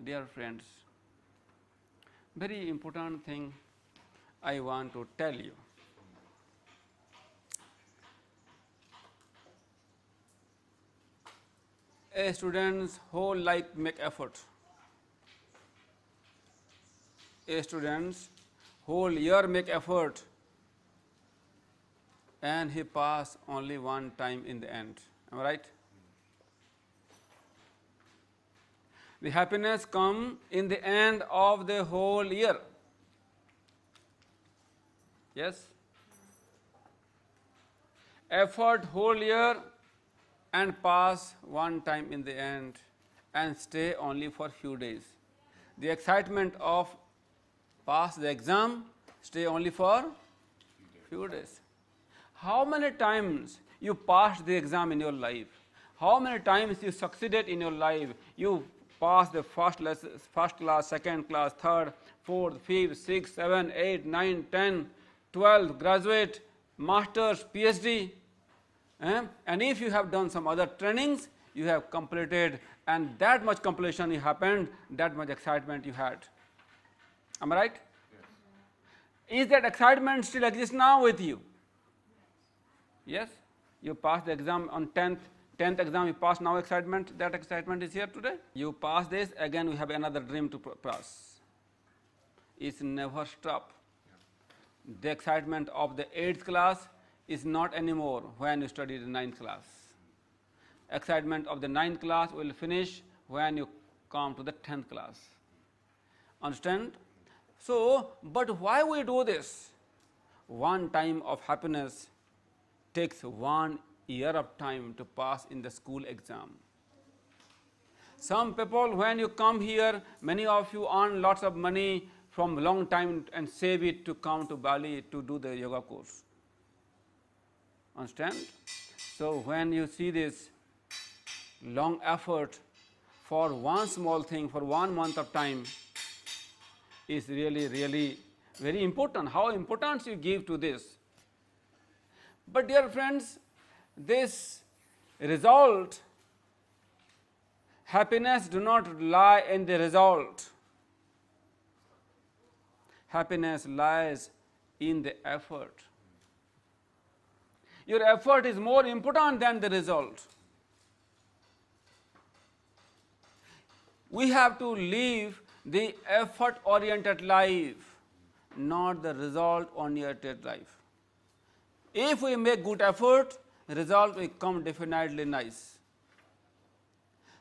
Dear friends, very important thing I want to tell you. A student's whole life make effort. A student's whole year make effort, and he pass only one time in the end. Am I right? The happiness come in the end of the whole year. Yes? Effort whole year and pass one time in the end and stay only for few days. The excitement of pass the exam stay only for few days. How many times you passed the exam in your life? How many times you succeeded in your life? You passed the first class, second class, third, fourth, fifth, sixth, seventh, eighth, ninth, 10th, 12th, graduate, masters, PhD. And if you have done some other trainings, you have completed, and that much completion happened, that much excitement you had. Am I right? Yes. Is that excitement still exists now with you? Yes? You passed the exam on 10th exam you passed, now excitement, that excitement is here today. You pass this, again we have another dream to pass. It's never stop. Yeah. The excitement of the 8th class is not anymore when you study the 9th class. Excitement of the 9th class will finish when you come to the 10th class. Understand? So, but why we do this? One time of happiness takes 1 year of time to pass in the school exam. Some people, when you come here, many of you earn lots of money from long time and save it to come to Bali to do the yoga course. Understand? So when you see this long effort for one small thing, for 1 month of time, is really, really very important. How important you give to this. But dear friends, this result, happiness do not lie in the result. Happiness lies in the effort. Your effort is more important than the result. We have to live the effort-oriented life, not the result-oriented life. If we make good effort, result will come definitely nice.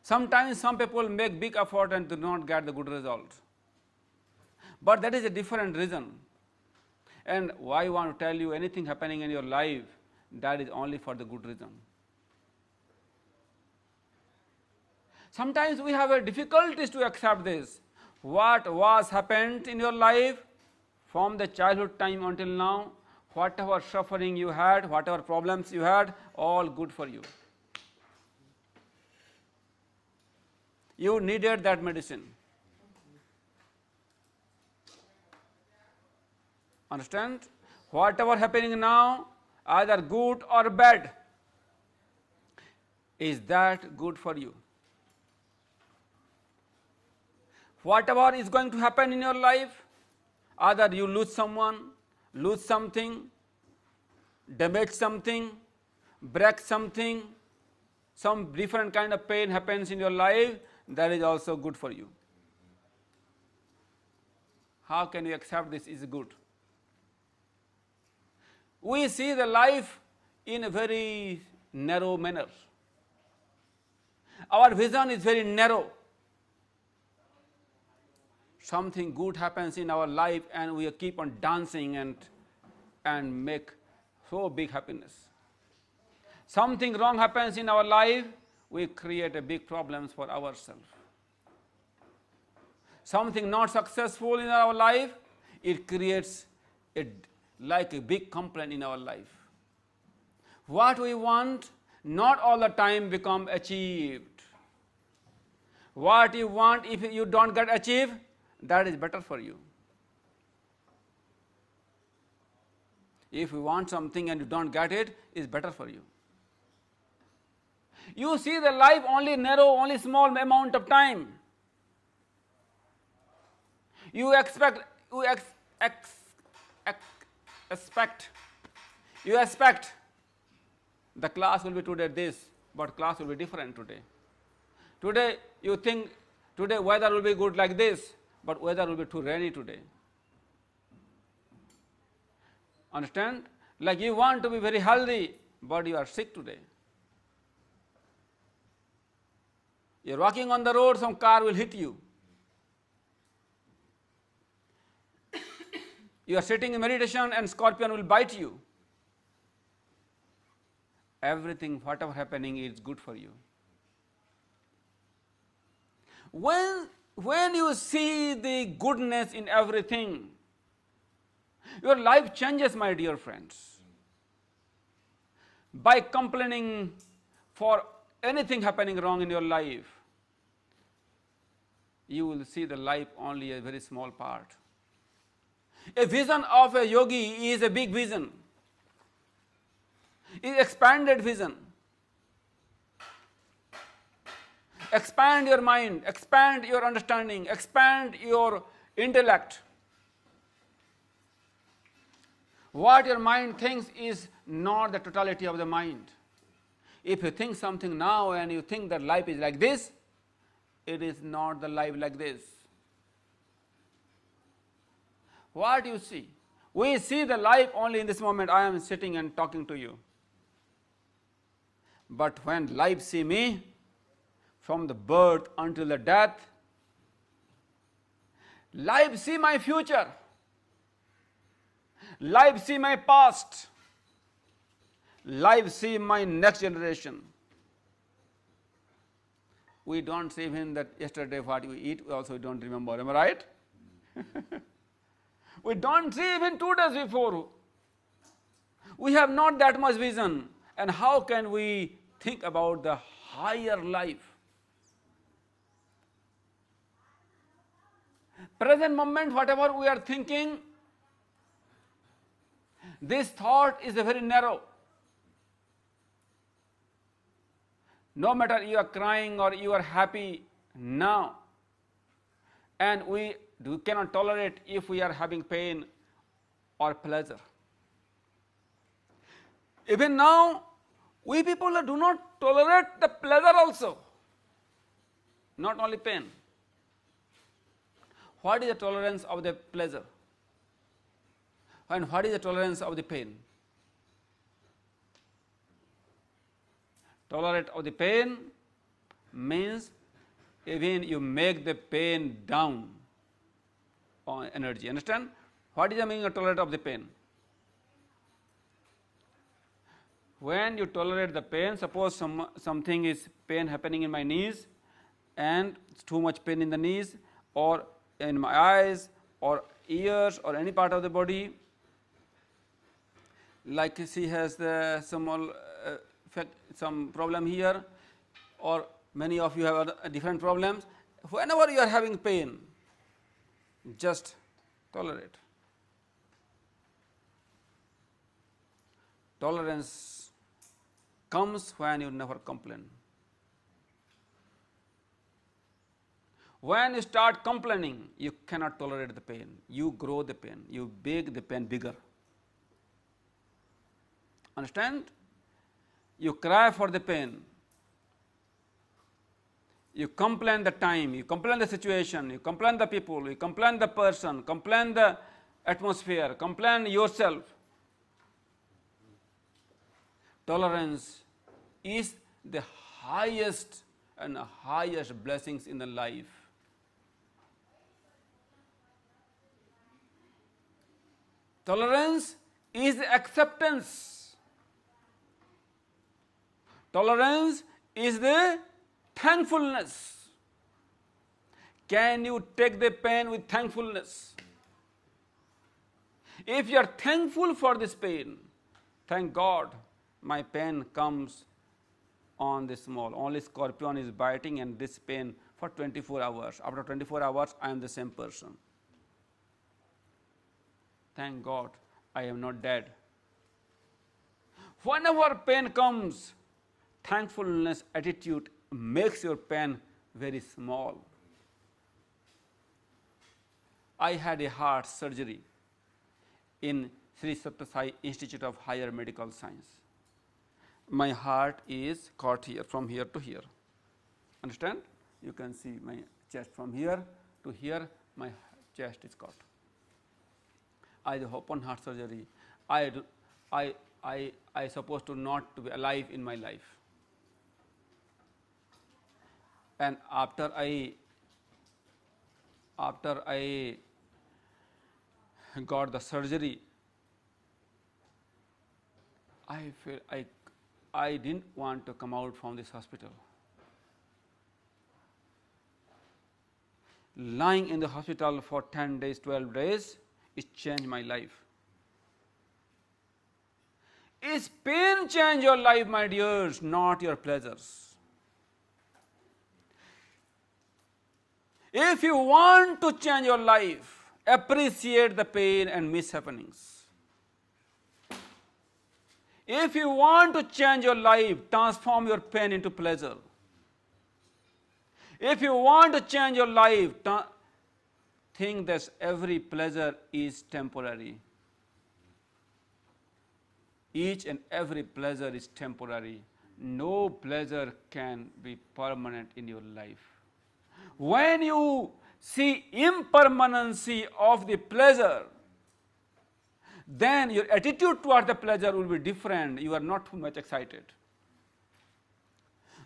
Sometimes some people make big effort and do not get the good result. But that is a different reason. And why I want to tell you anything happening in your life, that is only for the good reason. Sometimes we have a difficulties to accept this. What was happened in your life from the childhood time until now, whatever suffering you had, whatever problems you had, all good for you. You needed that medicine. Understand? Whatever happening now, either good or bad, is that good for you? Whatever is going to happen in your life, either you lose someone, lose something, damage something, break something, some different kind of pain happens in your life, that is also good for you. How can you accept this is good? We see the life in a very narrow manner. Our vision is very narrow. Something good happens in our life and we keep on dancing and make so big happiness. Something wrong happens in our life, we create a big problems for ourselves. Something not successful in our life, it creates like a big complaint in our life. What we want, not all the time become achieved. What you want, if you don't get achieved, that is better for you. If you want something and you don't get it, it's better for you. You see the life only narrow, only small amount of time. You expect, you ex, expect, you expect the class will be today this, but class will be different today. Today you think today weather will be good like this, but weather will be too rainy today. Understand? Like you want to be very healthy, but you are sick today. You are walking on the road, some car will hit you. You are sitting in meditation and scorpion will bite you. Everything, whatever happening, is good for you. When you see the goodness in everything, your life changes, my dear friends. By complaining for anything happening wrong in your life, you will see the life only a very small part. A vision of a yogi is a big vision, is expanded vision. Expand your mind, expand your understanding, expand your intellect. What your mind thinks is not the totality of the mind. If you think something now and you think that life is like this, it is not the life like this. What you see? We see the life only in this moment. I am sitting and talking to you. But when life see me, from the birth until the death, life see my future, life see my past, life see my next generation. We don't see even that yesterday what we eat, we also don't remember. Am I right? We don't see even 2 days before. We have not that much vision. And how can we think about the higher life? Present moment, whatever we are thinking, this thought is very narrow. No matter you are crying or you are happy now, and we cannot tolerate if we are having pain or pleasure. Even now, we people do not tolerate the pleasure also, not only pain. What is the tolerance of the pleasure? And what is the tolerance of the pain? Tolerate of the pain means even you make the pain down on energy. Understand? What is the meaning of tolerate of the pain? When you tolerate the pain, suppose something is pain happening in my knees, and it's too much pain in the knees, or in my eyes, or ears, or any part of the body, like she has some problem here, or many of you have different problems. Whenever you are having pain, just tolerate. Tolerance comes when you never complain. When you start complaining, you cannot tolerate the pain. You grow the pain. You make the pain bigger. Understand? You cry for the pain. You complain the time. You complain the situation. You complain the people. You complain the person. Complain the atmosphere. Complain yourself. Tolerance is the highest and highest blessings in the life. Tolerance is acceptance. Tolerance is the thankfulness. Can you take the pain with thankfulness? If you are thankful for this pain, thank God, my pain comes on this small. Only scorpion is biting and this pain for 24 hours. After 24 hours, I am the same person. Thank God, I am not dead. Whenever pain comes, thankfulness attitude makes your pain very small. I had a heart surgery in Sri Sathya Sai Institute of Higher Medical Science. My heart is caught here, from here to here. Understand? You can see my chest from here to here, my chest is caught. I had open heart surgery. I supposed to not to be alive in my life. And after I got the surgery, I feel I didn't want to come out from this hospital. Lying in the hospital for 10 days, 12 days, it changed my life. Is pain change your life, my dears, not your pleasures? If you want to change your life, appreciate the pain and mishappenings. If you want to change your life, transform your pain into pleasure. If you want to change your life, think that every pleasure is temporary. Each and every pleasure is temporary. No pleasure can be permanent in your life. When you see impermanency of the pleasure, then your attitude toward the pleasure will be different. You are not too much excited.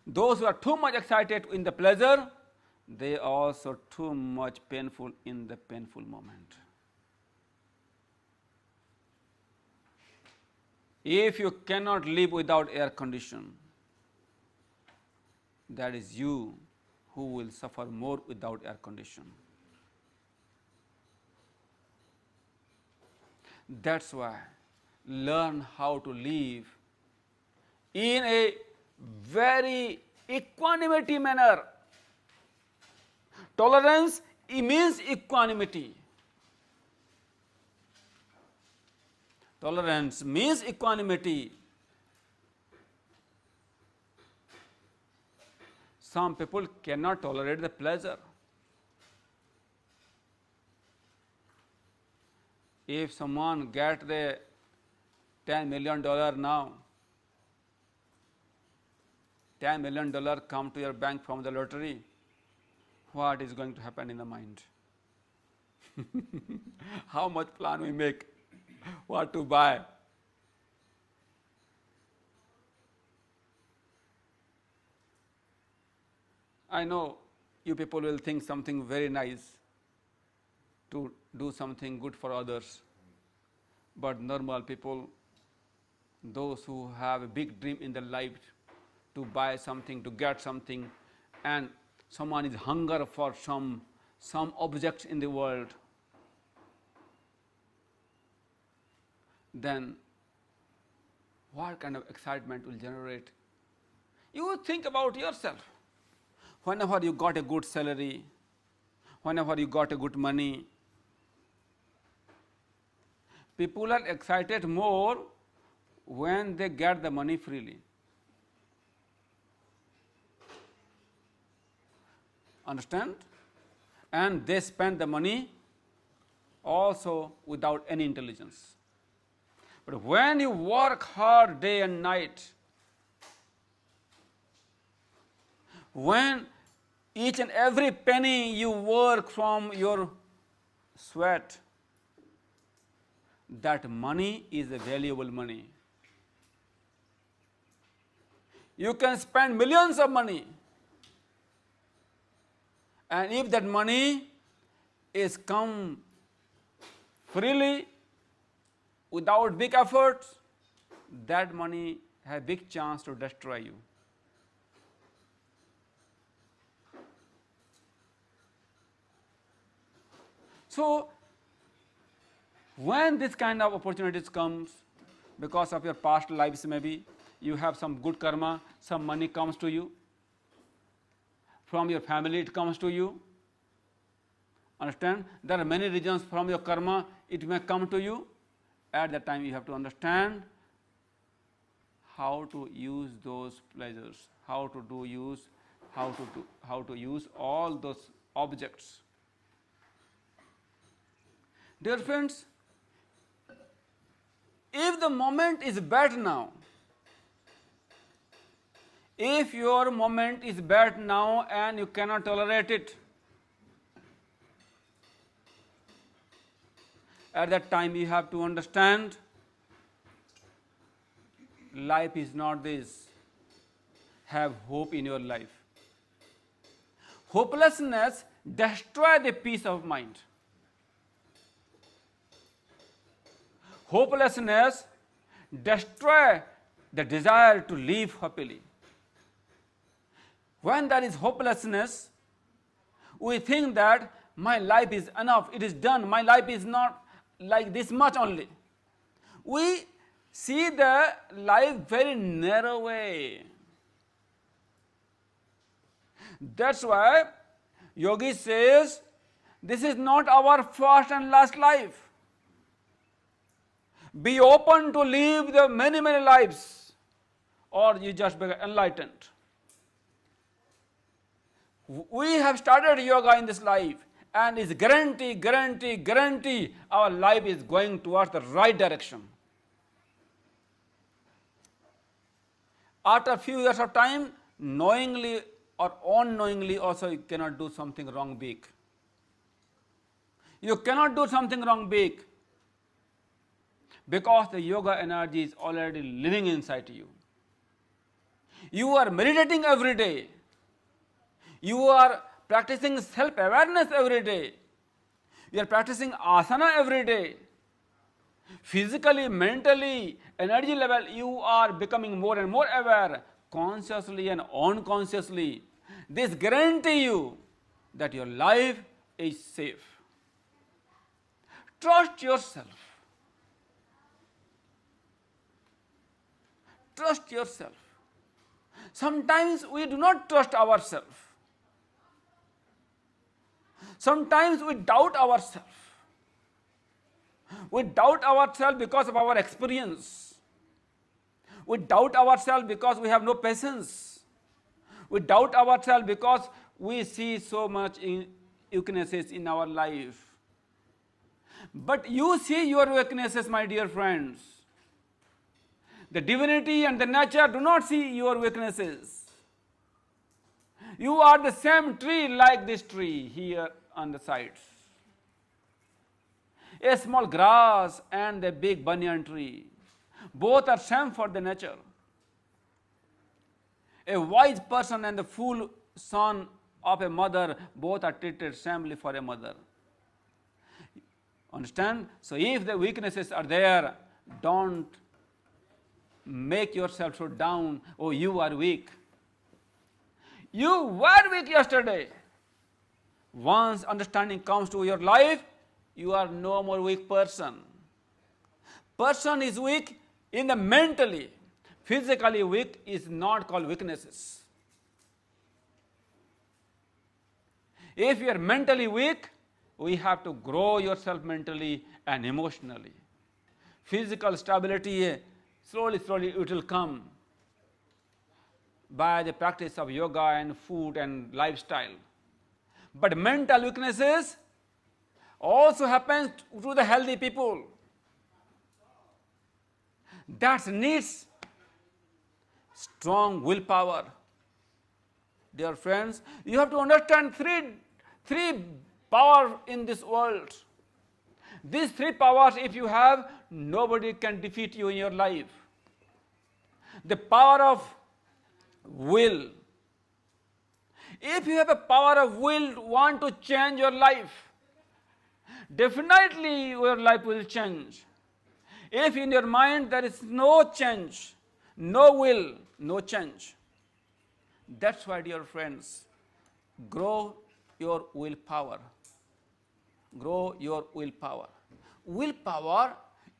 Those who are too much excited in the pleasure, they are also too much painful in the painful moment. If you cannot live without air condition, that is you who will suffer more without air condition. That's why learn how to live in a very equanimity manner. Tolerance means equanimity. Tolerance means equanimity. Some people cannot tolerate the pleasure. If someone get the $10 million now, $10 million come to your bank from the lottery, what is going to happen in the mind? How much plan we make? What to buy? I know you people will think something very nice to do something good for others. But normal people, those who have a big dream in their life to buy something, to get something, and someone is hunger for some object in the world, then what kind of excitement will generate? You think about yourself. Whenever you got a good salary, whenever you got a good money, people are excited more when they get the money freely. Understand? And they spend the money also without any intelligence. But when you work hard day and night, when each and every penny you work from your sweat, that money is a valuable money. You can spend millions of money, and if that money is come freely without big efforts, that money has a big chance to destroy you. So when this kind of opportunities comes, because of your past lives maybe, you have some good karma, some money comes to you, from your family it comes to you. Understand? There are many reasons from your karma it may come to you. At that time you have to understand how to use those pleasures, how to use all those objects Dear friends, if the moment is bad now, if your moment is bad now and you cannot tolerate it, at that time you have to understand life is not this. Have hope in your life. Hopelessness destroys the peace of mind. Hopelessness destroys the desire to live happily. When there is hopelessness, we think that my life is enough, it is done, my life is not like this much only. We see the life very narrow way. That's why Yogi says, this is not our first and last life. Be open to live the many, many lives, or you just become enlightened. We have started yoga in this life, and it's guarantee our life is going towards the right direction. After a few years of time, knowingly or unknowingly also you cannot do something wrong big. You cannot do something wrong big because the yoga energy is already living inside you. You are meditating every day. You are practicing self-awareness every day. You are practicing asana every day. Physically, mentally, energy level, you are becoming more and more aware, consciously and unconsciously. This guarantee you that your life is safe. Trust yourself. Trust yourself. Sometimes we do not trust ourselves. Sometimes we doubt ourselves. We doubt ourselves because of our experience. We doubt ourselves because we have no patience. We doubt ourselves because we see so much weaknesses in our life. But you see your weaknesses, my dear friends. The divinity and the nature do not see your weaknesses. You are the same tree like this tree here on the sides. A small grass and a big banyan tree. Both are same for the nature. A wise person and the fool son of a mother, both are treated samely for a mother. Understand? So if the weaknesses are there, don't make yourself so down, oh you are weak. You were weak yesterday. Once understanding comes to your life, you are no more weak person. Person is weak in the mentally. Physically weak is not called weaknesses. If you are mentally weak, we have to grow yourself mentally and emotionally. Physical stability, slowly it will come by the practice of yoga and food and lifestyle. But mental weaknesses also happens to the healthy people. That needs strong willpower. Dear friends, you have to understand three powers in this world. These three powers, if you have, nobody can defeat you in your life. The power of will. If you have a power of will to want to change your life, definitely your life will change. If in your mind there is no change, no will, no change. That's why, dear friends, grow your willpower. Grow your willpower. Willpower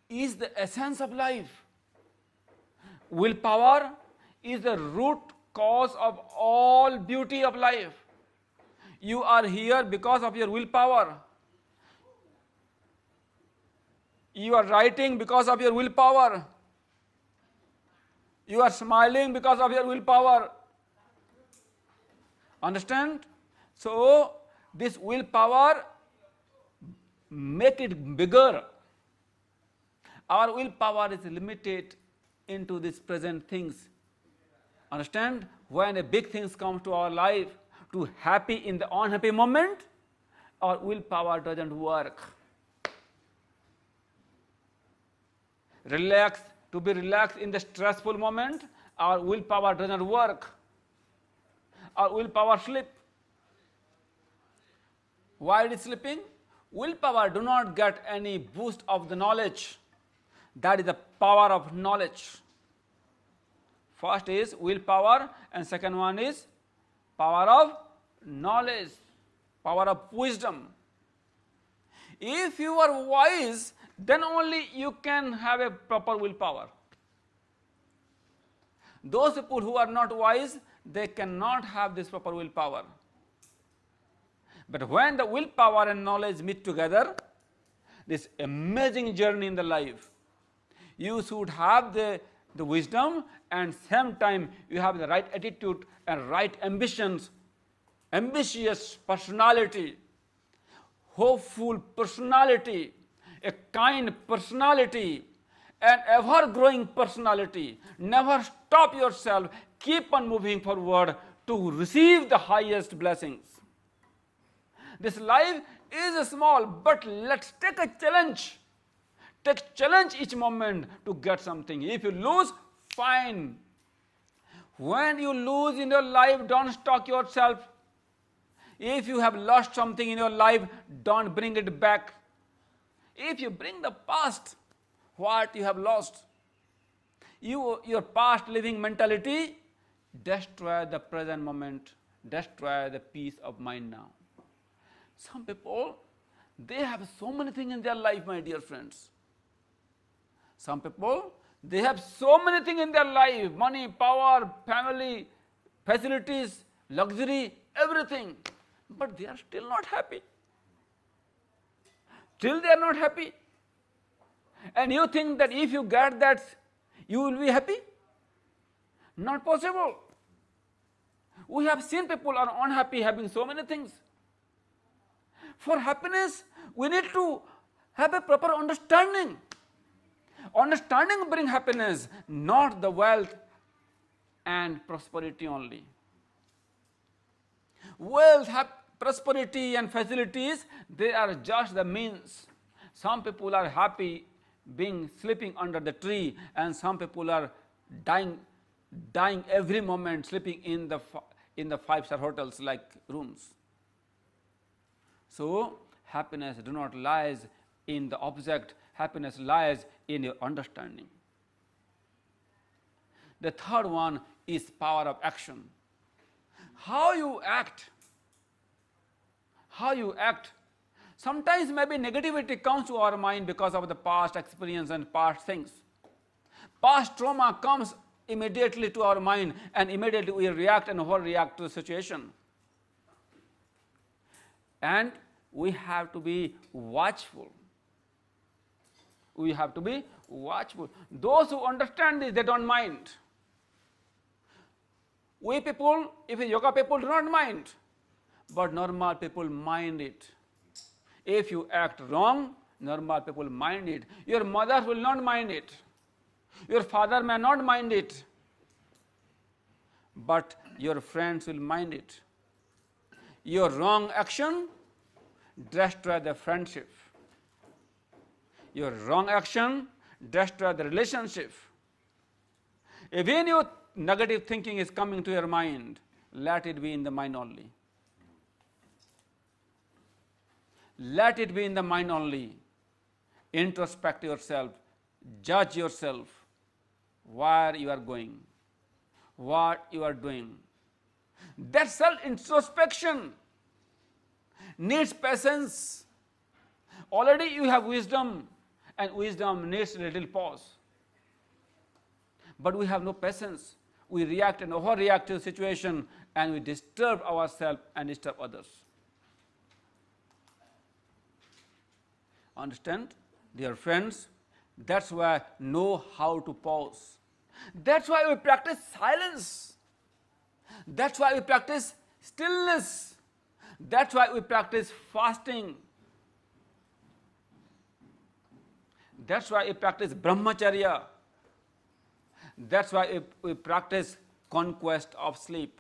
is the essence of life. Willpower is the root cause of all beauty of life. You are here because of your willpower. You are writing because of your willpower. You are smiling because of your willpower. Understand? So, this willpower make it bigger. Our willpower is limited into these present things. Understand? When a big things come to our life, to happy in the unhappy moment, our willpower doesn't work. To be relaxed in the stressful moment, our willpower doesn't work. Our willpower sleep. Why it is sleeping? Willpower do not get any boost of the knowledge. That is the power of knowledge. First is willpower, and second one is power of knowledge, power of wisdom. If you are wise, then only you can have a proper willpower. Those people who are not wise, they cannot have this proper willpower. But when the willpower and knowledge meet together, this amazing journey in the life, you should have the wisdom, and same time you have the right attitude and right ambitions, ambitious personality, hopeful personality, a kind personality, an ever-growing personality. Never stop yourself. Keep on moving forward to receive the highest blessings. This life is small, but let's take a challenge. Take challenge each moment to get something. If you lose, fine. When you lose in your life, don't stalk yourself. If you have lost something in your life, don't bring it back. If you bring the past, what you have lost, your past living mentality destroy the present moment, destroy the peace of mind now. Some people, they have so many things in their life, my dear friends. Some people, they have so many things in their life, money, power, family, facilities, luxury, everything, but they are still not happy. Still they are not happy. And you think that if you get that, you will be happy? Not possible. We have seen people are unhappy having so many things. For happiness, we need to have a proper understanding. Understanding brings happiness, not the wealth and prosperity only. Wealth, prosperity and facilities, they are just the means. Some people are happy sleeping under the tree, and some people are dying every moment sleeping in the 5-star hotels like rooms. So happiness do not lies in the object, happiness lies in your understanding. The third one is power of action. How you act. How you act. Sometimes maybe negativity comes to our mind because of the past experience and past things. Past trauma comes immediately to our mind, and immediately we react and overreact to the situation. And we have to be watchful. We have to be watchful. Those who understand this, they don't mind. We people, if yoga people do not mind, but normal people mind it. If you act wrong, normal people mind it. Your mother will not mind it. Your father may not mind it. But your friends will mind it. Your wrong action destroy the friendship. Your wrong action destroy the relationship. Even your negative thinking is coming to your mind, let it be in the mind only. Let it be in the mind only. Introspect yourself, judge yourself, where you are going, what you are doing. That self-introspection needs patience. Already you have wisdom, and wisdom needs a little pause. But we have no patience. We react and overreact to the situation, and we disturb ourselves and disturb others. Understand, dear friends? That's why know how to pause. That's why we practice silence. That's why we practice stillness. That's why we practice fasting. That's why we practice brahmacharya. That's why we practice conquest of sleep.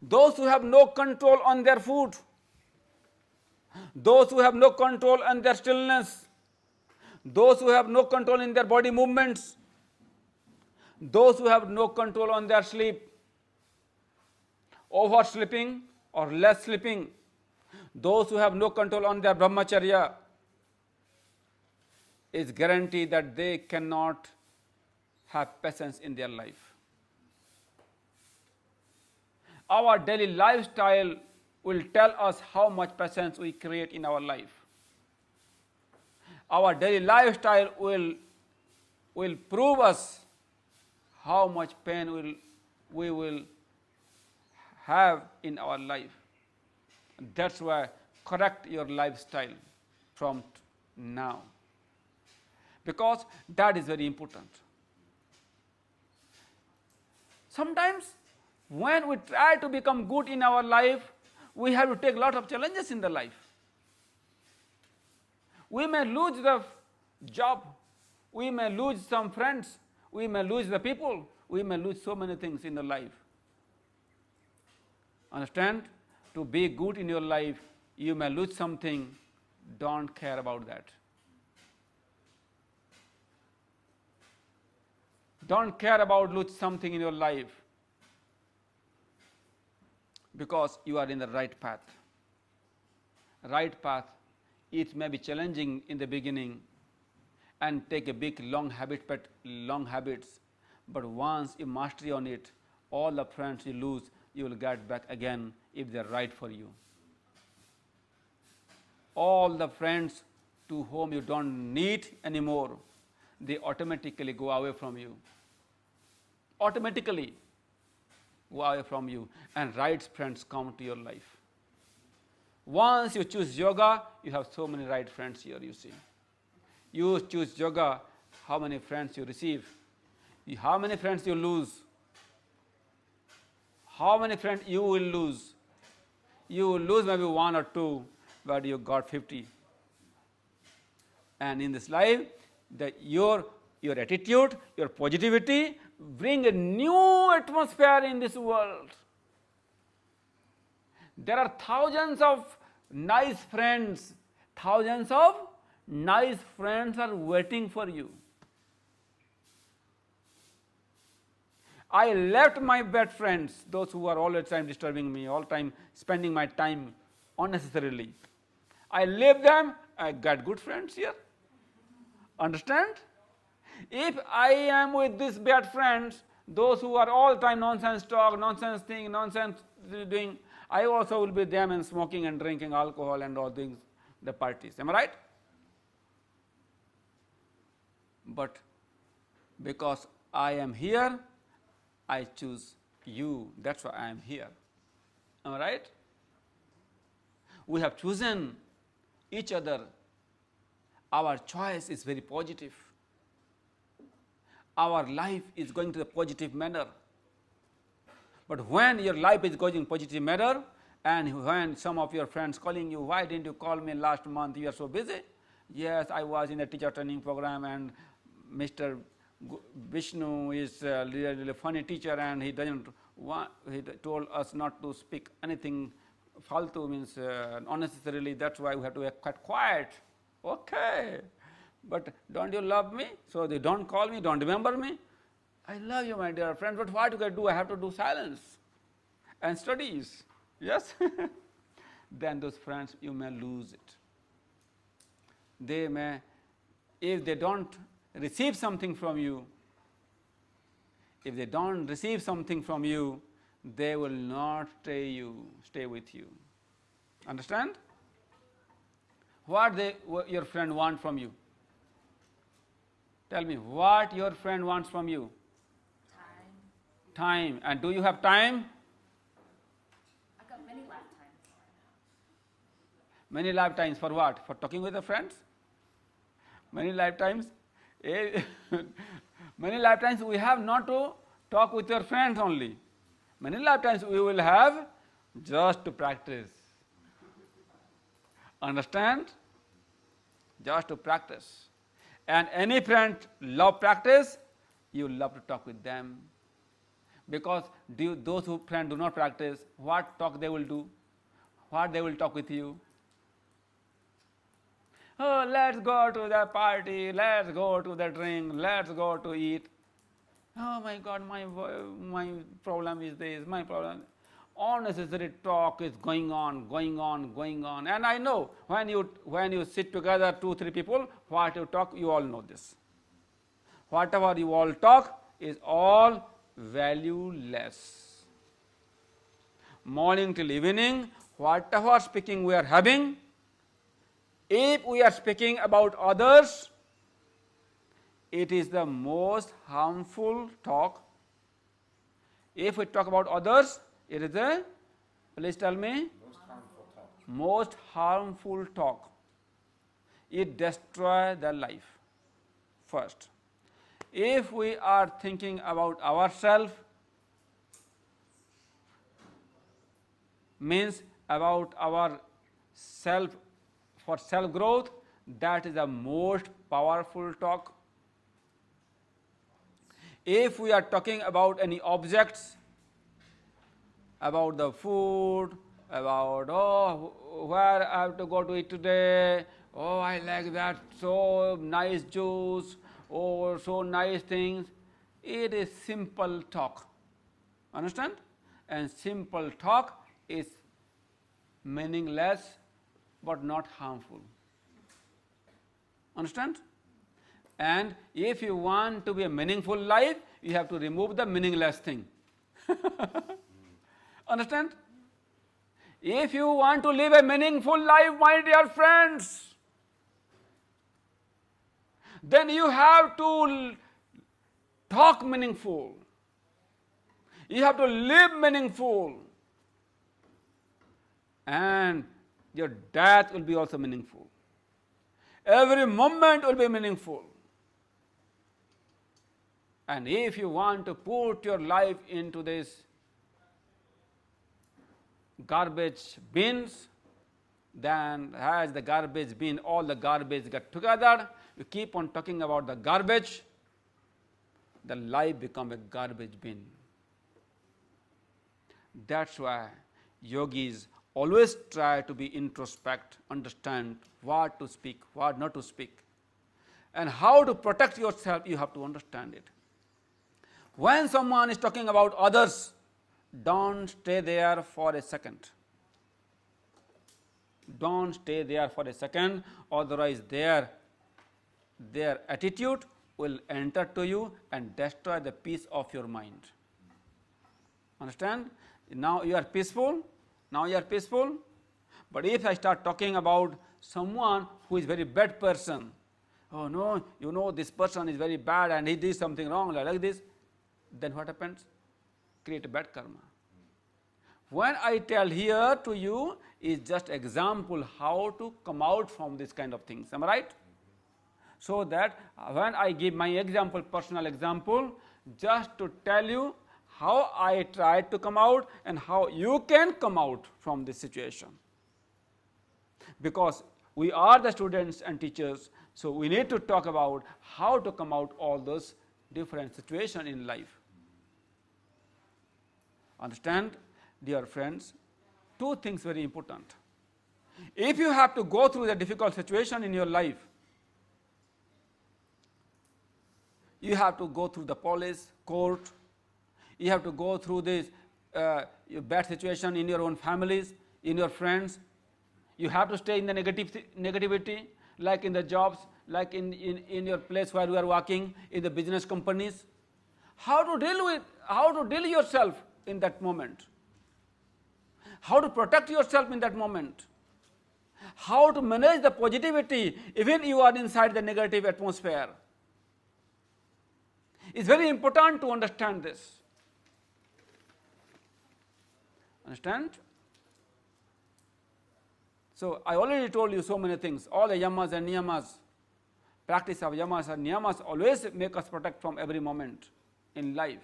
Those who have no control on their food, those who have no control on their stillness, those who have no control in their body movements, those who have no control on their sleep, oversleeping or less sleeping, those who have no control on their brahmacharya, is guaranteed that they cannot have patience in their life. Our daily lifestyle will tell us how much patience we create in our life. Our daily lifestyle will prove us how much pain we will have in our life. That's why correct your lifestyle from now, because that is very important. Sometimes when we try to become good in our life, we have to take a lot of challenges in the life. We may lose the job, we may lose some friends, we may lose the people, we may lose so many things in the life. Understand? To be good in your life, you may lose something, don't care about that. Don't care about lose something in your life, because you are in the right path. Right path, it may be challenging in the beginning and take a big long habits, but once you mastery on it, all the friends you lose, you will get back again if they are right for you. All the friends to whom you don't need anymore, they automatically go away from you. Automatically go away from you, and right friends come to your life. Once you choose yoga, you have so many right friends here, you see. You choose yoga, how many friends you receive, how many friends you lose, how many friends you will lose. You will lose maybe 1 or 2, but you got 50. And in this life, your attitude, your positivity bring a new atmosphere in this world. There are thousands of nice friends, thousands of nice friends are waiting for you. I left my bad friends, those who are all the time disturbing me, all time spending my time unnecessarily. I left them, I got good friends here. Understand? If I am with these bad friends, those who are all time nonsense talk, nonsense thing, nonsense doing, I also will be them and smoking and drinking alcohol and all things, the parties. Am I right? But because I am here, I choose you. That's why I am here. Am I right? We have chosen each other. Our choice is very positive. Our life is going to the positive manner. But when your life is going in positive manner, and when some of your friends calling you, why didn't you call me last month? You are so busy. Yes, I was in a teacher training program, and Mr. Vishnu is a really funny teacher, and he doesn't want, he told us not to speak anything faltu, means unnecessarily. That's why we have to be quite quiet. Okay, but don't you love me? So they don't call me, don't remember me. I love you, my dear friend, but what you can do? I have to do silence and studies. Yes? Then those friends, you may lose it. They may, if they don't receive something from you, if they don't receive something from you, they will not stay with you. Understand? What your friend want from you? Tell me, what your friend wants from you? Time. And do you have time? I've got many lifetimes. Many lifetimes for what? For talking with the friends? Many lifetimes? Many lifetimes we have not to talk with your friends only. Many lifetimes we will have just to practice. Understand? Just to practice. And any friend love practice, you love to talk with them. Because those who friend do not practice, what talk they will do? What they will talk with you? Oh, let's go to the party, let's go to the drink, let's go to eat. Oh my God, my problem is this, my problem. Unnecessary talk is going on, going on, going on. And I know when you sit together, 2-3 people, what you talk, you all know this. Whatever you all talk is all valueless. Morning till evening, whatever speaking we are having, if we are speaking about others, it is the most harmful talk. If we talk about others, it is the, please tell me, most harmful talk. It destroys the life first. If we are thinking about ourselves, means about our self, for self growth, that is the most powerful talk. If we are talking about any objects, about the food, about, oh, where I have to go to eat today, oh, I like that, so nice juice, oh, so nice things, it is simple talk. Understand? And simple talk is meaningless but not harmful. Understand? And if you want to be a meaningful life, you have to remove the meaningless thing. Understand? If you want to live a meaningful life, my dear friends, then you have to talk meaningful. You have to live meaningful. And your death will be also meaningful. Every moment will be meaningful. And if you want to put your life into this garbage bins, then as the garbage bin, all the garbage get together, you keep on talking about the garbage, the life becomes a garbage bin. That's why yogis always try to be introspect, understand what to speak, what not to speak. And how to protect yourself, you have to understand it. When someone is talking about others, don't stay there for a second. Don't stay there for a second, otherwise their attitude will enter to you and destroy the peace of your mind. Understand? Now you are peaceful. Now you are peaceful. But if I start talking about someone who is very bad person, oh no, you know this person is very bad and he did something wrong like this, then what happens? Create a bad karma. When I tell here to you is just example how to come out from this kind of things. Am I right? So that when I give my example, personal example, just to tell you how I tried to come out and how you can come out from this situation. Because we are the students and teachers, so we need to talk about how to come out all those different situations in life. Understand, dear friends, two things very important. If you have to go through the difficult situation in your life, you have to go through the police, court, you have to go through this bad situation in your own families, in your friends. You have to stay in the negativity, like in the jobs, like in your place where you are working, in the business companies. How to deal yourself in that moment? How to protect yourself in that moment? How to manage the positivity even you are inside the negative atmosphere? It's very important to understand this. Understand? So I already told you so many things. All the yamas and niyamas, practice of yamas and niyamas always make us protect from every moment in life.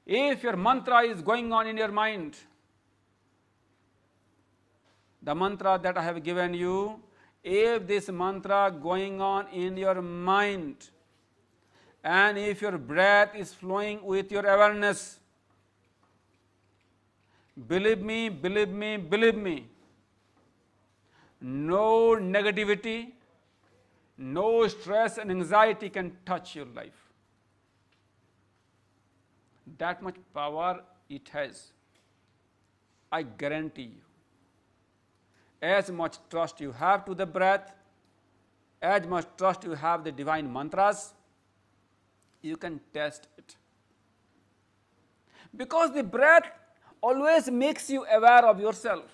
If your mantra is going on in your mind, the mantra that I have given you If this mantra going on in your mind, and if your breath is flowing with your awareness, believe me, believe me, believe me, no negativity, no stress and anxiety can touch your life. That much power it has. I guarantee you. As much trust you have to the breath, as much trust you have the divine mantras, you can test it. Because the breath always makes you aware of yourself.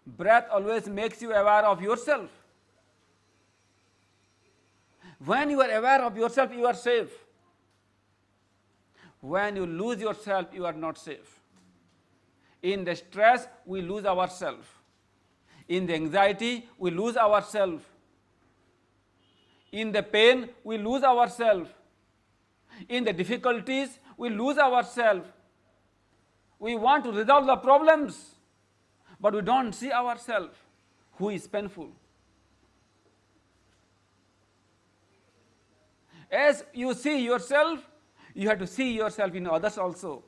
Breath always makes you aware of yourself. When you are aware of yourself, you are safe. When you lose yourself, you are not safe. In the stress, we lose ourselves. In the anxiety, we lose ourselves. In the pain, we lose ourselves. In the difficulties, we lose ourselves. We want to resolve the problems, but we don't see ourselves. Who is painful? As you see yourself, you have to see yourself in others also.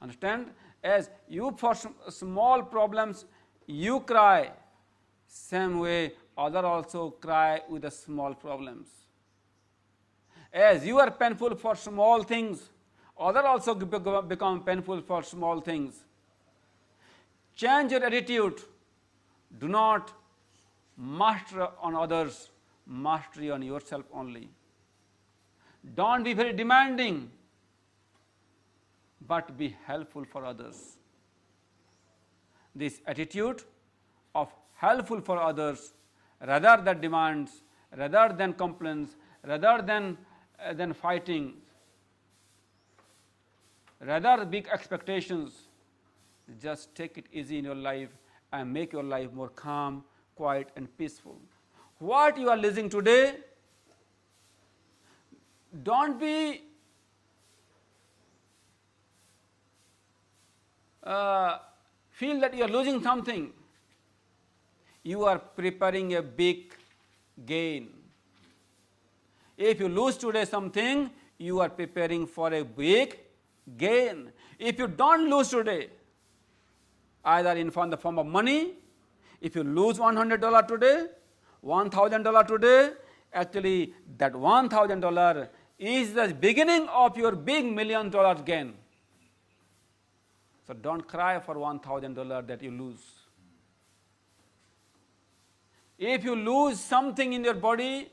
Understand? As you for small problems, you cry, same way other also cry with the small problems. As you are painful for small things, other also become painful for small things. Change your attitude. Do not master on others, mastery on yourself only. Don't be very demanding, but be helpful for others. This attitude of helpful for others, rather than demands, rather than complaints, rather than fighting, rather big expectations, just take it easy in your life and make your life more calm, quiet and peaceful. What you are listening today, don't be feel that you are losing something. You are preparing a big gain. If you lose today something, you are preparing for a big gain. If you don't lose today, either in the form of money, if you lose $100 today, $1,000 today, actually that $1,000 is the beginning of your big $1 million gain. So don't cry for $1,000 that you lose. If you lose something in your body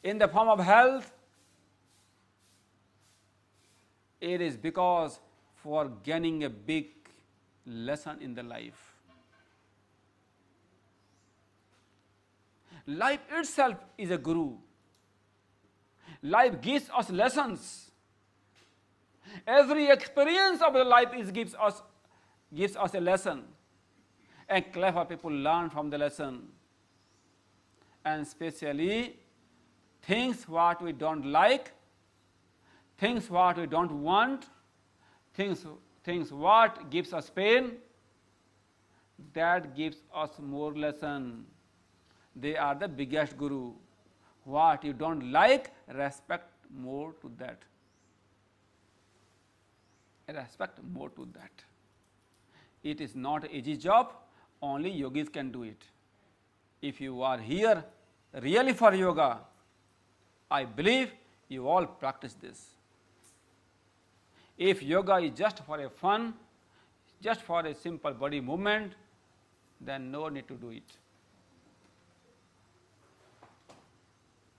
in the form of health, it is because for gaining a big lesson in the life. Life itself is a guru. Life gives us lessons. Every experience of the life gives us a lesson. And clever people learn from the lesson. And especially things what we don't like, things what we don't want, things what gives us pain, that gives us more lesson. They are the biggest guru. What you don't like, respect more to that. Respect more to that. It is not an easy job, only yogis can do it. If you are here really for yoga, I believe you all practice this. If yoga is just for a fun, just for a simple body movement, then no need to do it.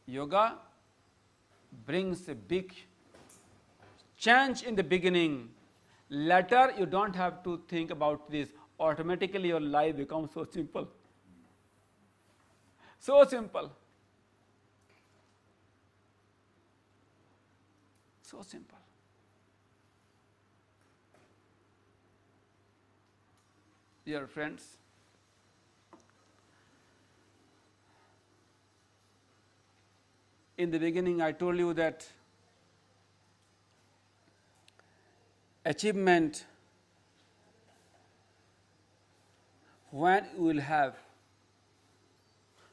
Yoga brings a big change in the beginning. Later, you don't have to think about this. Automatically, your life becomes so simple. So simple. So simple. Dear friends, in the beginning I told you that achievement when you will have,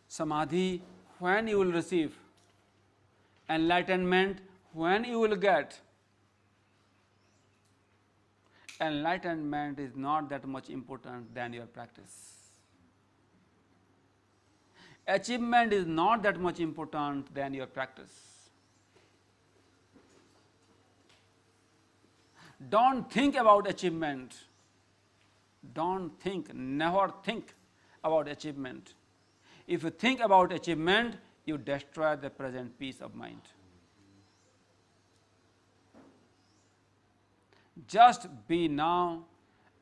samadhi when you will receive, enlightenment when you will get. Enlightenment is not that much important than your practice. Achievement is not that much important than your practice. Don't think about achievement. Don't think, never think about achievement. If you think about achievement, you destroy the present peace of mind. Just be now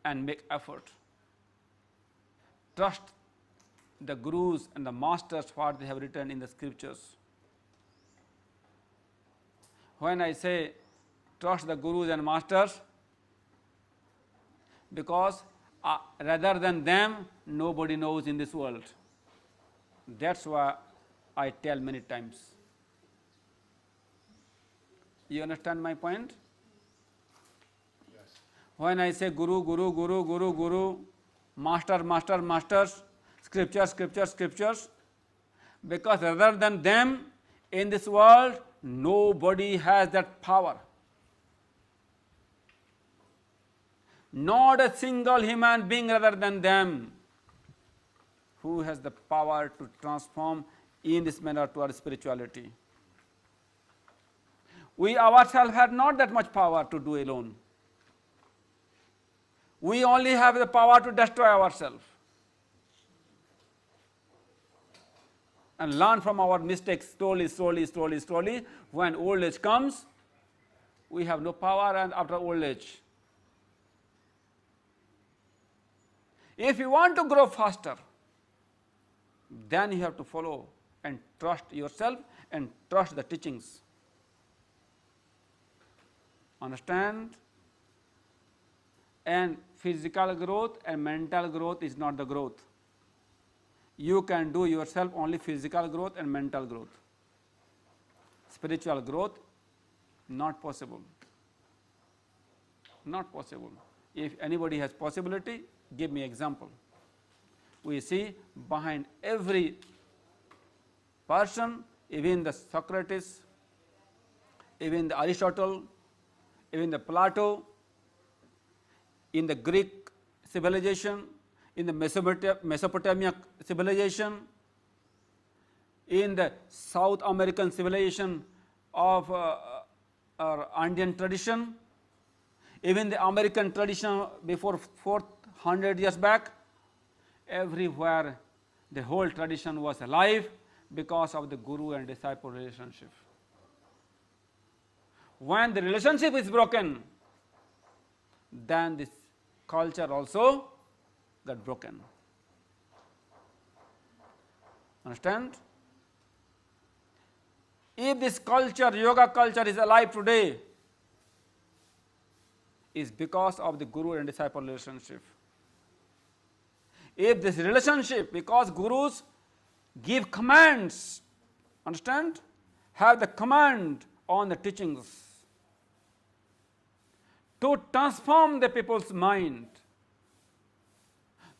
and make effort. Trust the gurus and the masters what they have written in the scriptures. When I say trust the gurus and masters, because rather than them, nobody knows in this world. That's why I tell many times. You understand my point? Yes. When I say guru, guru, guru, guru, guru, master, master, masters, scriptures, scriptures, scriptures, because rather than them in this world, nobody has that power. Not a single human being rather than them who has the power to transform in this manner to our spirituality. We ourselves have not that much power to do alone. We only have the power to destroy ourselves and learn from our mistakes slowly, slowly, slowly, slowly. When old age comes, we have no power, and after old age. If you want to grow faster, then you have to follow and trust yourself and trust the teachings. Understand? And physical growth and mental growth is not the growth. You can do yourself only physical growth and mental growth. Spiritual growth, not possible. Not possible. If anybody has possibility, give me example. We see behind every person, even the Socrates, even the Aristotle, even the Plato, in the Greek civilization, in the Mesopotamia civilization, in the South American civilization of our Andean tradition, even the American tradition before 400 years back, everywhere the whole tradition was alive because of the guru and disciple relationship. When the relationship is broken, then this culture also got broken. Understand? If this culture, yoga culture, is alive today, is because of the guru and disciple relationship. If this relationship, because gurus give commands, understand, have the command on the teachings to transform the people's mind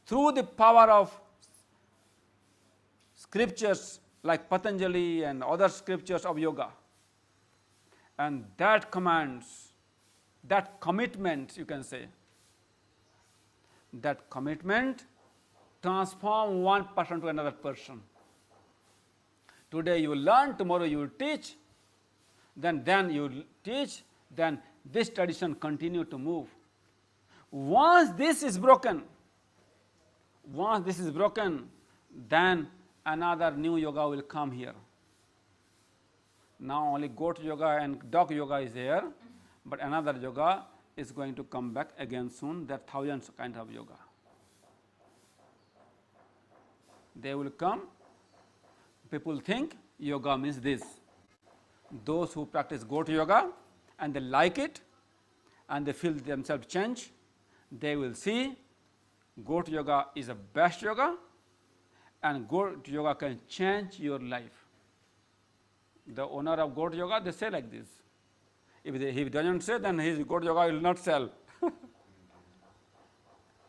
through the power of scriptures like Patanjali and other scriptures of yoga. And that commands, that commitment, you can say, that commitment transform one person to another person. Today you will learn, tomorrow you will teach, then you will teach, then this tradition continue to move. Once this is broken, then another new yoga will come here. Now only goat yoga and dog yoga is here, but another yoga is going to come back again soon. There are thousands of kind of yoga. They will come. People think yoga means this. Those who practice goat yoga and they like it and they feel themselves change, they will see goat yoga is the best yoga and goat yoga can change your life. The owner of goat yoga, they say like this. If he doesn't say, then his goat yoga will not sell.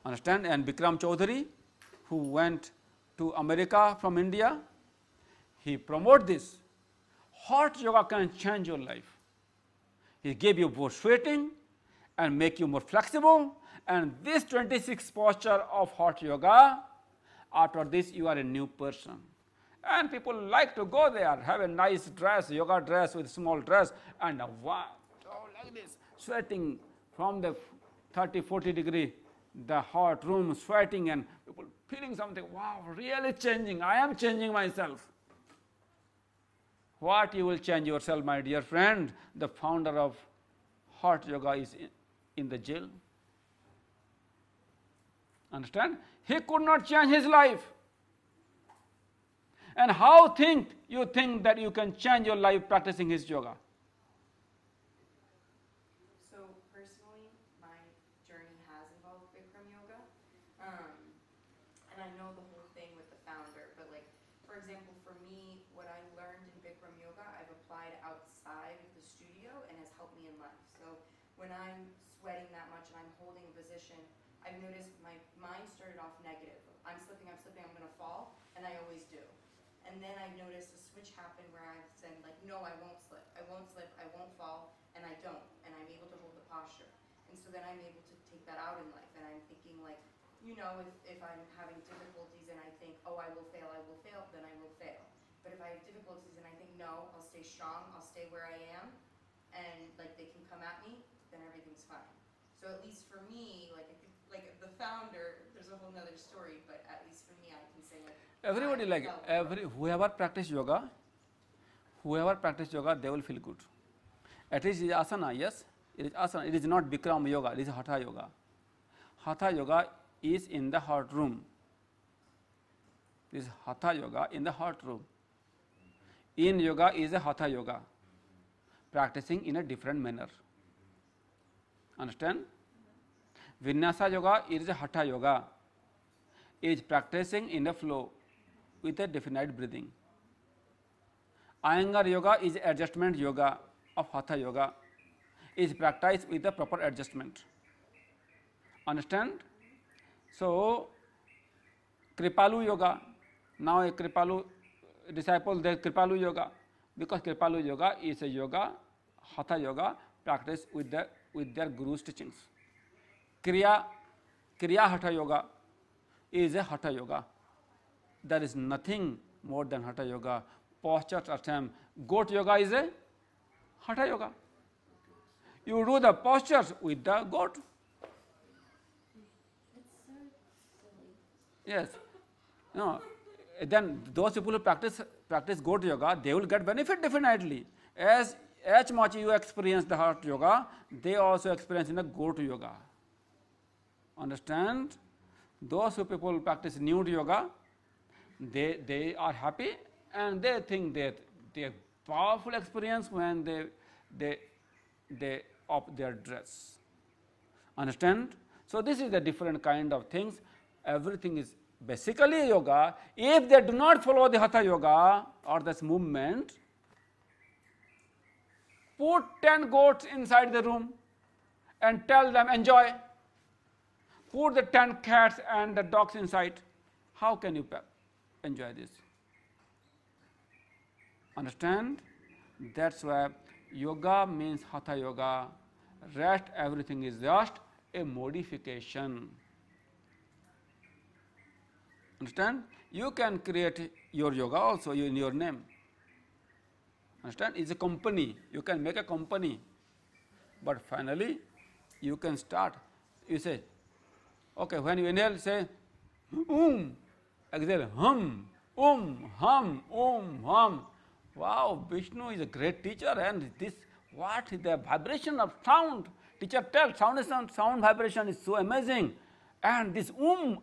Understand? And Bikram Chaudhary, who went to America from India, he promoted this. Heart yoga can change your life. He gave you more sweating and make you more flexible. And this 26 posture of heart yoga, after this you are a new person. And people like to go there, have a nice dress, yoga dress with small dress, and like this, sweating from the 30, 40 degree, the hot room, sweating, and people feeling something, wow, really changing. I am changing myself. What you will change yourself, my dear friend? The founder of heart yoga is in the jail. Understand? He could not change his life. And how you think that you can change your life practicing his yoga? So personally, my journey has involved Bikram yoga. And I know the whole thing with the founder, but like, for example, for me, what I learned in Bikram yoga, I've applied outside of the studio and has helped me in life. So when I'm sweating that much and I'm holding a position, I've noticed my mind started off negative. I'm slipping, I'm gonna fall, and I always do. And then I noticed a switch happen where I said, like, no, I won't slip, I won't fall, and I don't, and I'm able to hold the posture. And so then I'm able to take that out in life, and I'm thinking, like, you know, if I'm having difficulties and I think, oh, I will fail, then I will fail. But if I have difficulties and I think, no, I'll stay strong, I'll stay where I am, and, like, they can come at me, then everything's fine. So at least for me, like the founder, there's a whole nother story, but at least for me, I can say, like, Everybody whoever practice yoga, they will feel good. It is asana, yes, it is asana. It is not Bikram yoga, it is Hatha yoga. Hatha yoga is in the heart room. This is Hatha yoga in the heart room. In yoga is a Hatha yoga, practicing in a different manner. Understand? Vinyasa yoga is a Hatha yoga, is practicing in a flow with a definite breathing. Iyengar yoga is adjustment yoga of Hatha yoga, is practiced with a proper adjustment. Understand? So, Kripalu yoga, now a Kripalu disciple, there is Kripalu yoga, because Kripalu yoga is a yoga, Hatha yoga, practiced with their guru's teachings. Kriya Hatha yoga is a Hatha yoga. There is nothing more than Hatha yoga. Postures are same. Goat yoga is a Hatha yoga. You do the postures with the goat. It's so silly. Yes. No. Then those people who practice goat yoga, they will get benefit definitely. As much you experience the heart yoga, they also experience in the goat yoga. Understand? Those who people practice nude yoga, they are happy and they think that they have powerful experience when they up their dress. Understand? So this is the different kind of things. Everything is basically yoga. If they do not follow the Hatha yoga or this movement, put 10 goats inside the room and tell them enjoy. Put the 10 cats and the dogs inside. How can you enjoy this? Understand? That's why yoga means Hatha yoga. Rest, everything is just a modification. Understand? You can create your yoga also in your name. Understand? It's a company. You can make a company. But finally, you can start. You say, okay, when you inhale, say, exhale, hum, hum. Wow, Vishnu is a great teacher, and this, what is the vibration of sound? Teacher tells, sound vibration is so amazing. And this and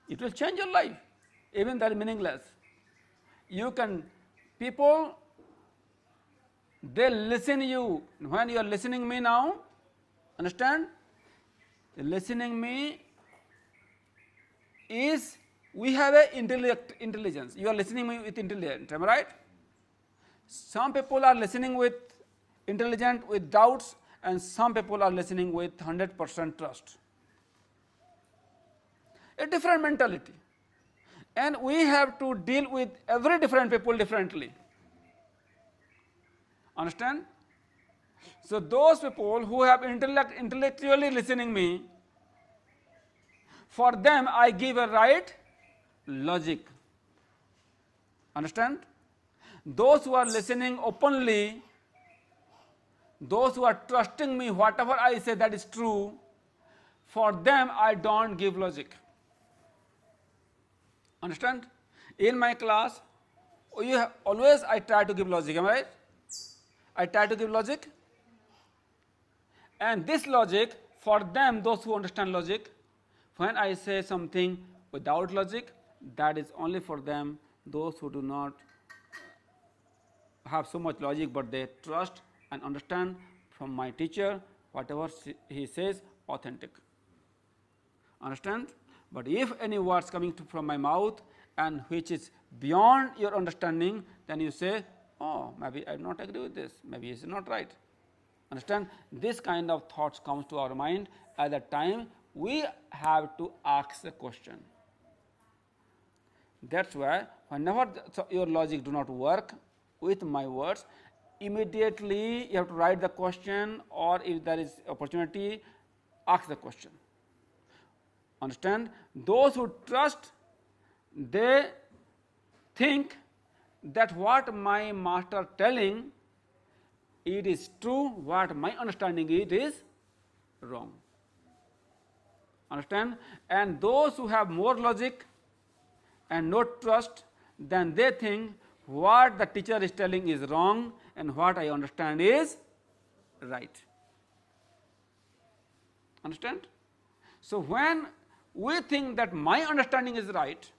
it will change your life, even that is meaningless. You can, people, they listen you. When you are listening me now, understand? Listening me is, we have a intelligence. You are listening me with intelligence, am I right? Some people are listening with intelligent with doubts, and some people are listening with 100% trust. a different mentality. And we have to deal with every different people differently. Understand? So those people who have intellectually listening me, for them I give a right logic. Understand? Those who are listening openly, those who are trusting me, whatever I say that is true, for them I don't give logic. Understand? In my class, always I try to give logic, am I right? I try to give logic. And this logic, for them, those who understand logic, when I say something without logic, that is only for them, those who do not have so much logic, but they trust and understand from my teacher, whatever he says, authentic. Understand? But if any words coming from my mouth and which is beyond your understanding, then you say, oh, maybe I do not agree with this, maybe it's not right. Understand? This kind of thoughts comes to our mind. At that time, we have to ask the question. That's why whenever your logic do not work with my words, immediately you have to write the question, or if there is opportunity, ask the question. Understand? Those who trust, they think that what my master telling, it is true, what my understanding it is wrong. Understand? And those who have more logic and no trust, then they think what the teacher is telling is wrong and what I understand is right. Understand? So when we think that my understanding is right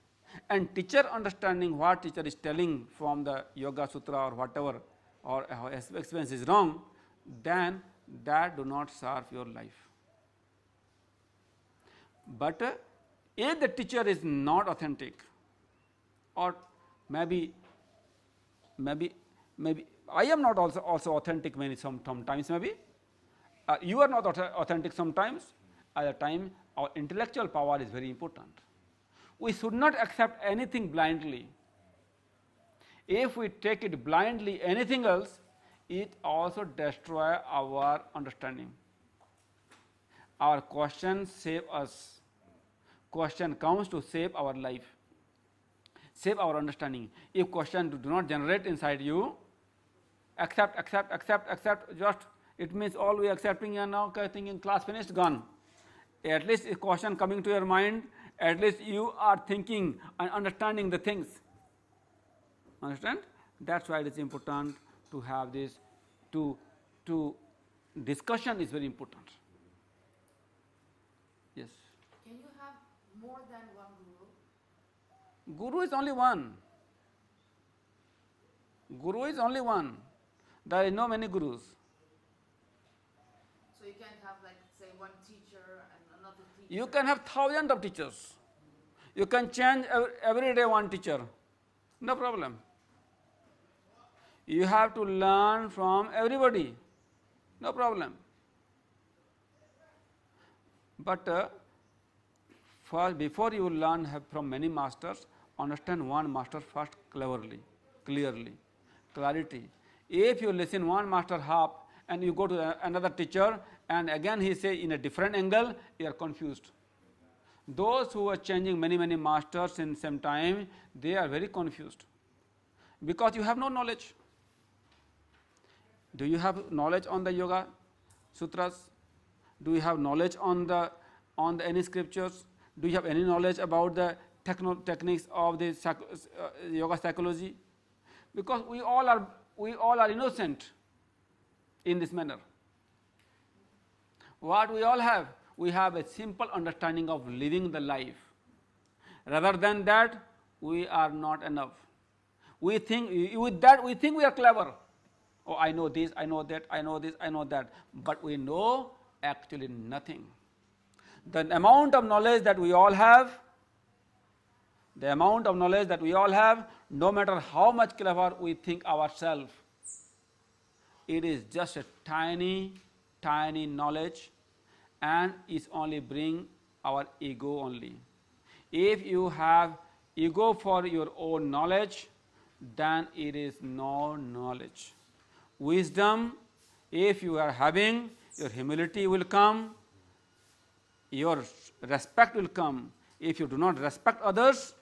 and teacher understanding what teacher is telling from the Yoga Sutra or whatever, or experience is wrong, then that do not serve your life. But if the teacher is not authentic, or maybe I am not also authentic many sometimes, maybe you are not authentic sometimes. At the time, our intellectual power is very important. We should not accept anything blindly. If we take it blindly, anything else, it also destroys our understanding. Our questions save us. Question comes to save our life, save our understanding. If question do not generate inside you, accept, just it means all we are accepting and now thinking class finished, gone. At least a question coming to your mind, at least you are thinking and understanding the things. Understand? That's why it is important to have this, to discussion is very important. Yes. Can you have more than one guru? Guru is only one. Guru is only one. There is no many gurus. So you can't have, like, say, one teacher and another teacher? You can have thousands of teachers. You can change every day one teacher. No problem. You have to learn from everybody. No problem. But before you learn from many masters, understand one master first clearly. Clarity. If you listen one master half and you go to another teacher and again he say in a different angle, you are confused. Those who are changing many masters in same time, they are very confused because you have no knowledge. Do you have knowledge on the Yoga Sutras? Do you have knowledge on the any scriptures? Do you have any knowledge about the techniques of the yoga psychology? Because we all are innocent in this manner. What we all have? We have a simple understanding of living the life. Rather than that, we are not enough. We think with that we think we are clever. Oh, I know this, I know that, I know this, I know that. But we know actually nothing. The amount of knowledge that we all have, no matter how much clever we think ourselves, it is just a tiny knowledge and is only bring our ego only. If you have ego for your own knowledge, then it is no knowledge. Wisdom, if you are having, your humility will come, your respect will come. If you do not respect others,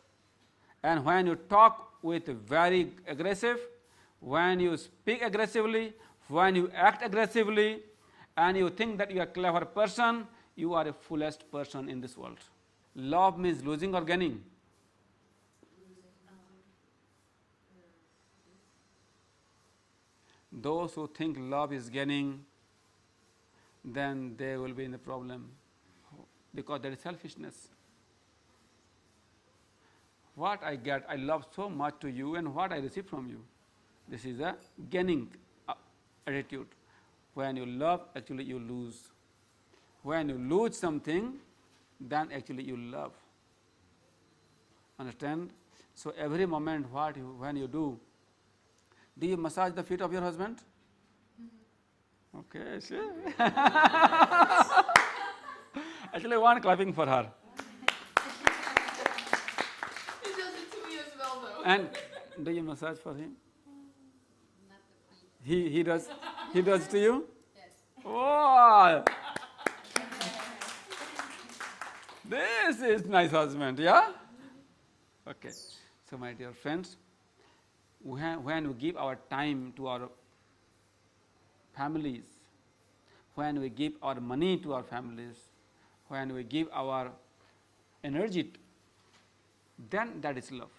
and when you talk with very aggressive, when you speak aggressively, when you act aggressively, and you think that you are a clever person, you are a foolest person in this world. Love means losing or gaining. Those who think love is gaining, then they will be in the problem, because that is selfishness. What I get, I love so much to you, and what I receive from you. This is a gaining attitude. When you love, actually you lose. When you lose something, then actually you love. Understand? So every moment when you do you massage the feet of your husband? Okay, see? Actually, one clapping for her. He does it to me as well, though. And do you massage for him? Not the feet. He does to you? Yes. Oh, this is nice husband, yeah? Okay. So my dear friends, when we give our time to our families, when we give our money to our families, when we give our energy, then that is love.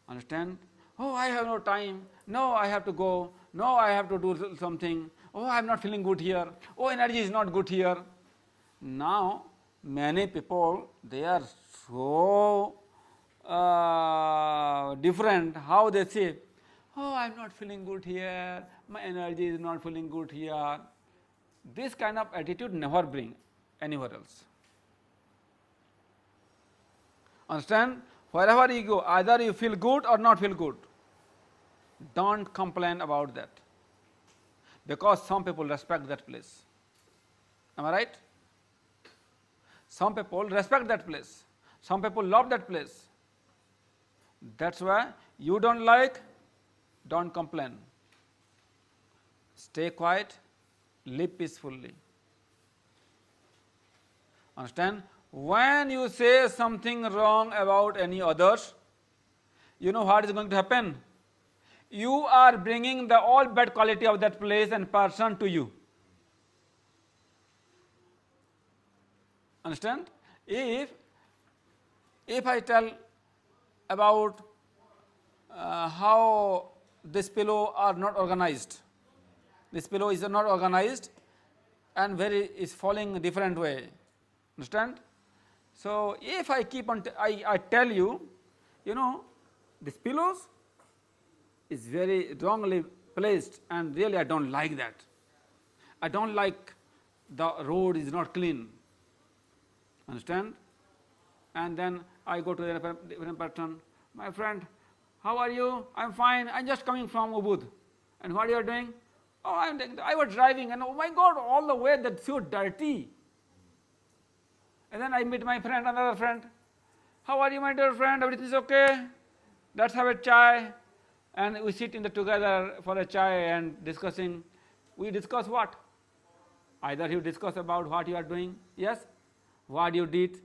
Understand? Oh, I have no time. No, I have to go. No, I have to do something. Oh, I am not feeling good here. Oh, energy is not good here. Now, many people, they are so different how they say, oh, I am not feeling good here. My energy is not feeling good here. This kind of attitude never bring anywhere else. Understand? Wherever you go, either you feel good or not feel good. Don't complain about that, because some people respect that place. Am I right? Some people respect that place. Some people love that place. That's why you don't like, don't complain. Stay quiet, live peacefully. Understand? When you say something wrong about any others, you know what is going to happen? You are bringing the all bad quality of that place and person to you. Understand? If I tell about how this pillow are not organized, this pillow is not organized and is falling a different way. Understand? So if I keep on, I tell you, you know, this pillows is very wrongly placed, and really I don't like that. I don't like the road is not clean. Understand? And then I go to the different person, my friend, how are you? I'm fine. I'm just coming from Ubud. And what you are doing? Oh, I was driving, and oh my God, all the way that's so dirty. And then I meet my friend, another friend. How are you, my dear friend? Everything is okay? Let's have a chai. And we sit together for a chai and discussing. We discuss what? Either you discuss about what you are doing, yes, what you did,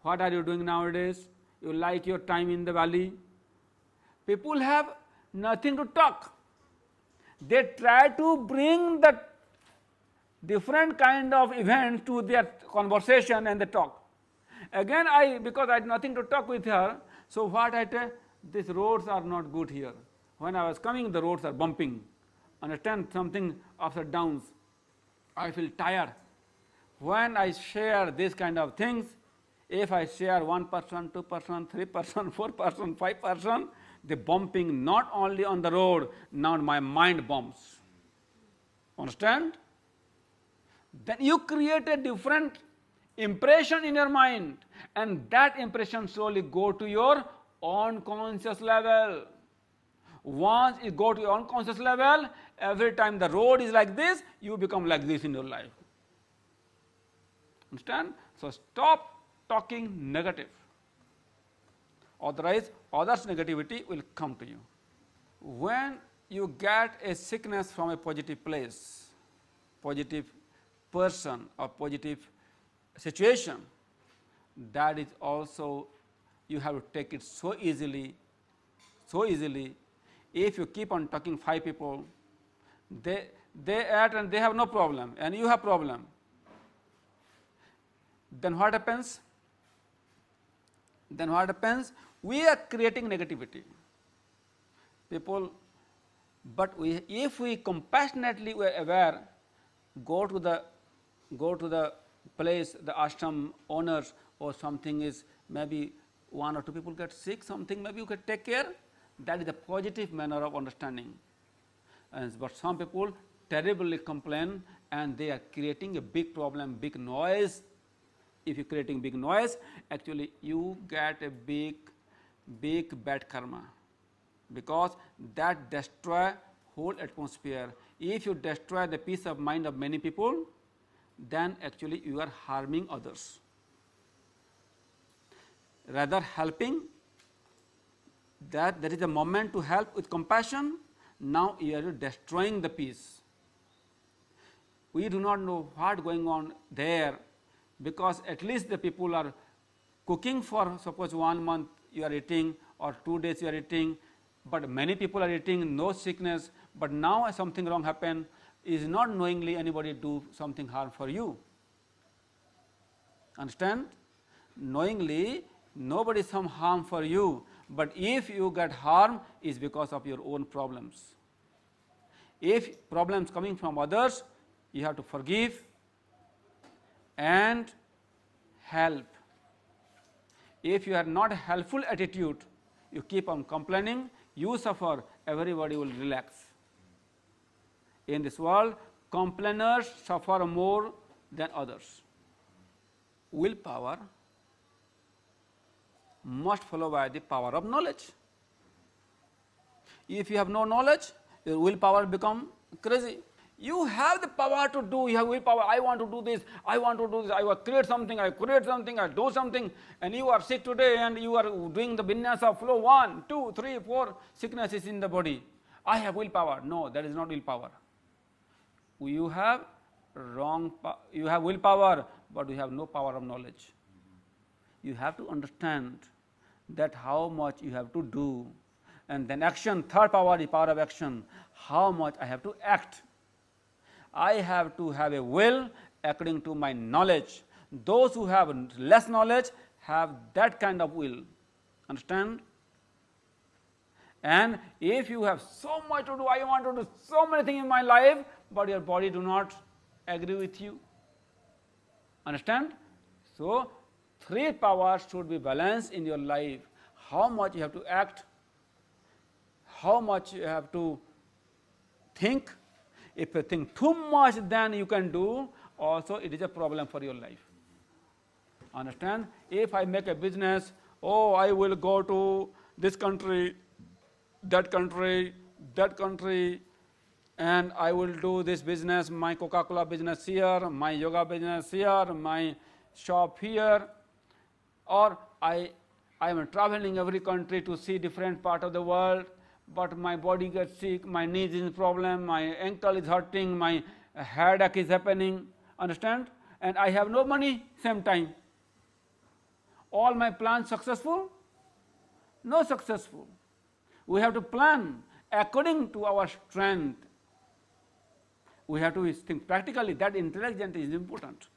what are you doing nowadays, you like your time in the valley. People have nothing to talk. They try to bring the different kind of events to their conversation and the talk. Again, because I had nothing to talk with her, so what I tell, these roads are not good here. When I was coming, the roads are bumping. Understand, something ups and downs. I feel tired. When I share this kind of things, if I share 1 person, 2 person, 3 person, 4 person, 5 person, the bumping not only on the road, now my mind bumps. Understand? Then you create a different impression in your mind, and that impression slowly go to your unconscious level. Once it go to your unconscious level, every time the road is like this, you become like this in your life. Understand? So stop talking negative. otherwise others' negativity will come to you. When you get a sickness from a positive place, positive person or positive situation, that is also you have to take it so easily, so easily. If you keep on talking 5 people, they act and they have no problem and you have problem, then what happens? Then what happens? We are creating negativity. People, but if we compassionately were aware, go to the place, the ashram owners or something is maybe 1 or 2 people get sick, something maybe you can take care. That is the positive manner of understanding. But some people terribly complain and they are creating a big problem, big noise. If you are creating big noise, actually you get a big bad karma, because that destroy whole atmosphere. If you destroy the peace of mind of many people, then actually you are harming others. Rather helping, that there is a moment to help with compassion, now you are destroying the peace. We do not know what going on there, because at least the people are cooking for suppose 1 month you are eating or 2 days you are eating, but many people are eating, no sickness, but now something wrong happen, is not knowingly anybody do something harm for you. Understand? Knowingly nobody some harm for you, but if you get harm is because of your own problems. If problems coming from others, you have to forgive and help. If you are not a helpful attitude, you keep on complaining, you suffer, everybody will relax. In this world, complainers suffer more than others. Willpower must follow by the power of knowledge. If you have no knowledge, your willpower become crazy. You have the power to do, you have willpower, I want to do this, I want to do this, I will create something, I do something, and you are sick today and you are doing the vinyasa flow 1, 2, 3, 4, sickness is in the body. I have willpower. No, that is not willpower. You have you have willpower, but you have no power of knowledge. You have to understand that how much you have to do, and then action, third power is power of action. How much I have to act. I have to have a will according to my knowledge. Those who have less knowledge have that kind of will. Understand? And if you have so much to do, I want to do so many things in my life, but your body do not agree with you. Understand? So 3 powers should be balanced in your life. How much you have to act, how much you have to think. If you think too much than you can do, also it is a problem for your life. Understand? If I make a business, oh, I will go to this country, that country, and I will do this business, my Coca-Cola business here, my yoga business here, my shop here, or I am traveling every country to see different part of the world, but my body gets sick, my knee is in problem, my ankle is hurting, my headache is happening, understand? And I have no money same time. All my plans successful? No successful. We have to plan according to our strength. We have to think practically, that intelligence is important.